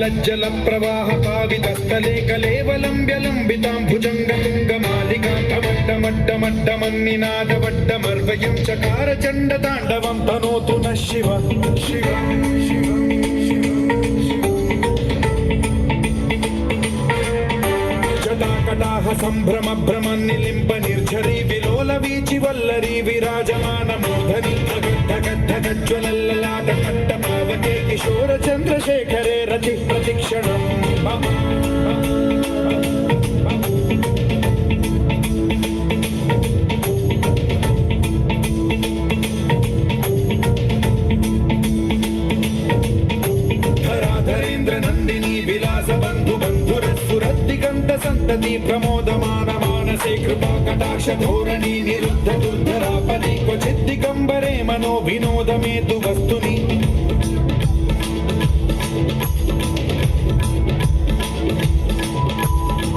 जलज्जल प्रवाह पावितस्थले कलेवलम्ब्यलम्बितां भुजङ्गतुङ्गमालिकां टमड्डमड्डमड्डमन्निनादवड्डमर्वयं चकार चण्डताण्डवं तनोतु नः शिव शिव शिव जटाकटाह सम्भ्रम भ्रमन्निलिम्ब निर्झरी विलोल वीचि वल्लरी विराजमान मूर्धनि धगद्धगज्ज्वलल्ललाट पट्टपावके किशोर चन्द्रशेखरे रति प्रतिक्षणम् धराधरेन्द्र नन्दिनी विलास बन्धु बन्धुरस्फुरद्दिगन्त सन्तति प्रमोदमान मानसे कृपा कटाक्ष धोरणी निरुद्ध दुर्धरापदे क्वचित् दिगम्बरे मनो विनोदमेतु वस्तुनि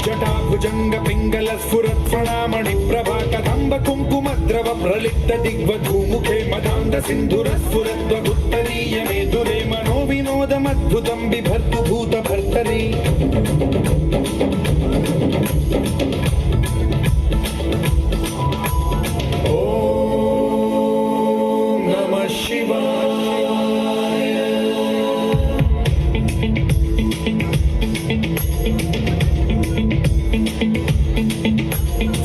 जटाभुजंग पिंगल स्फुरत् प्रणामणि प्रभा कदम्ब कुङ्कुमद्रव प्रलिप्त दिग्वधूमुखे मदान्ध सिन्धुर स्फुरद्वगुत्तरीय मेदुरे मनो विनोदमद्भुतं बिभर्तु भूत भर्तरि ॐ नमः शिवाय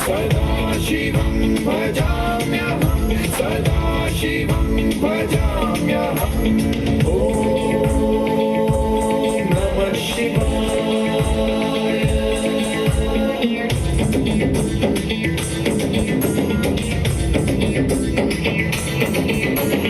सदाशिवं भजाम्यहं सदाशिवं भजाम्यहम् ॐ नमः शिवाय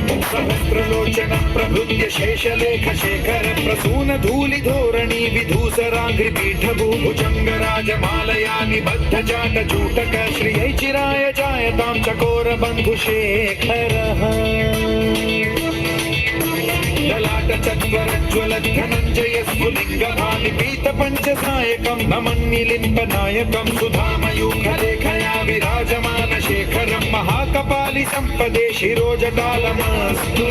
सहस्रलोचन प्रभृत्य शेषलेख शेखर प्रसून धूलि धोरणी विधूसराङ्घ्रि पीठभूभुजङ्ग राजमालया निबद्ध जाट जूटक श्रियै चिराय जायतां चकोर बन्धुशेखरः ललाट चत्वरज्ज्वल धनञ्जय स्फुलिङ्ग भानिपीत पञ्चसायकं नमन्निलिम्पनायकं सुधामयूखलेखया विराजमान शेखरं महाकपालि सम्पदे शिरोजटालमस्तु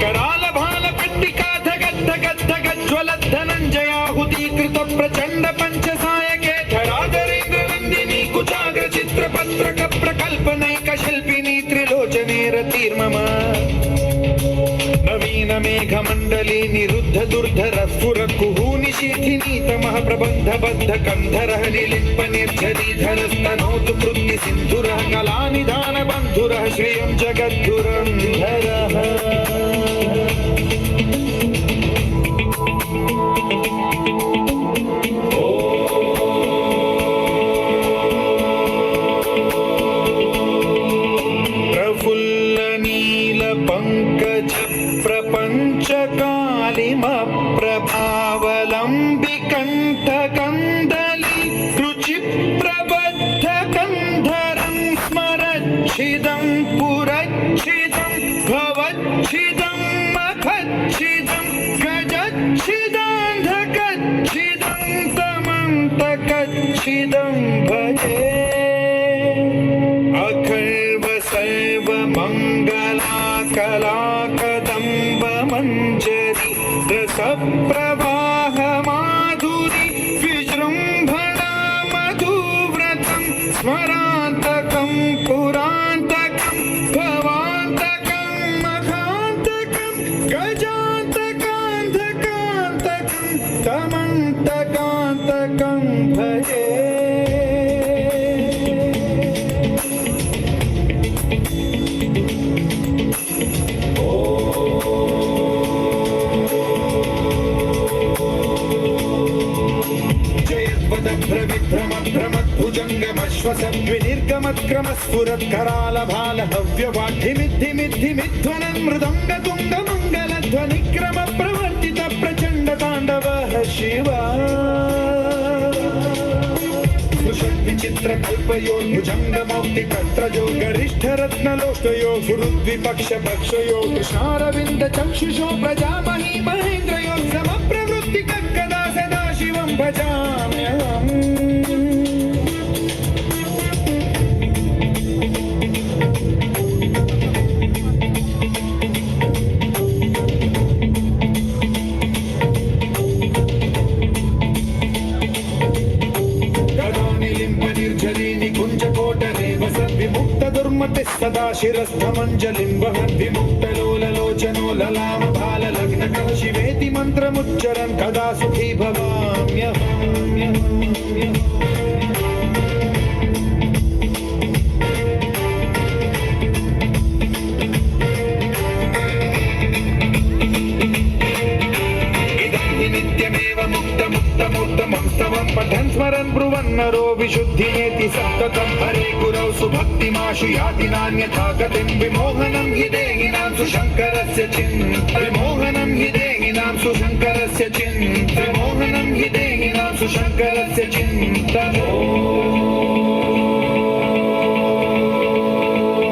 कराल भाल पट्टिका धगद्धगद्धगज्ज्वलत् धनञ्जयाहुतीकृत प्रचण्ड पञ्चसायके धराधरेन्द्र नन्दिनी कुचाग्र चित्रपत्रक प्रकल्पनैक शिल्पिनी त्रिलोचने रतिर्मम नवीन मेघमण्डली निरुद्ध दुर्धर स्फुर कुहूनिशीथिनी तमः प्रबन्ध बद्ध कन्धरः निलिम्प निर्झरीधरस्तनोतु कृत्ति सिन्धुरः कलानिधान बन्धुरः श्रियं जगद्धुरन्धरः प्रभावलम्बिकण्ठकन्दली रुचिप्रबद्धकन्धरं स्मरच्छिदं पुरच्छिदं भवच्छिदं मखच्छिदं गजच्छिदान्धकच्छिदं तमन्तकच्छिदं भजे अखर्व सर्वमङ्गलाकलाकदम्ब मञ्जरी रसप्रवाह माधुरी विजृम्भणा मधुव्रतं स्मरान्तकं पुरान्तकं भवान्तकं मखान्तकं गजान्तकान्धकान्तकं तमन्तकान्तकं भजे विनिर्गमत्क्रमस्फुरत्कराल भाल हव्यवाढ्यमिद्धिमिद्धिमिध्वनन् मृदङ्गतुङ्गमङ्गलध्वनिक्रम प्रवर्तित प्रचण्ड ताण्डवः शिव विचित्र कल्पयो भुजङ्गमौक्ति कत्रजो गरिष्ठ रत्नलोष्टयो गुरुद्विपक्ष पक्षयो कृष्णारविन्द चक्षुषो प्रजामही महेन्द्रयो समप्रवृत्ति कदा सदा शिवं भजाम्यहम् सदा शिरस्थमञ्जलिं वहन् विमुक्तलोललोचनो ललामभाललग्नकः शिवेति मन्त्रमुच्चरन् कदा सुखी भवाम्यहम्। मुक्तमुत्तमं पठन् स्मरन् ब्रुवन्नरो विशुद्धिमेति सन्ततं हरे गुरौ सुभक्तिमाशु याति नान्यथा गतिं विमोहनं हि देहिनां सुशङ्करस्य विमोहनं हि देहिनां सुशङ्करस्य विमोहनं हि देहिनां सुशङ्करस्य चिन्तनो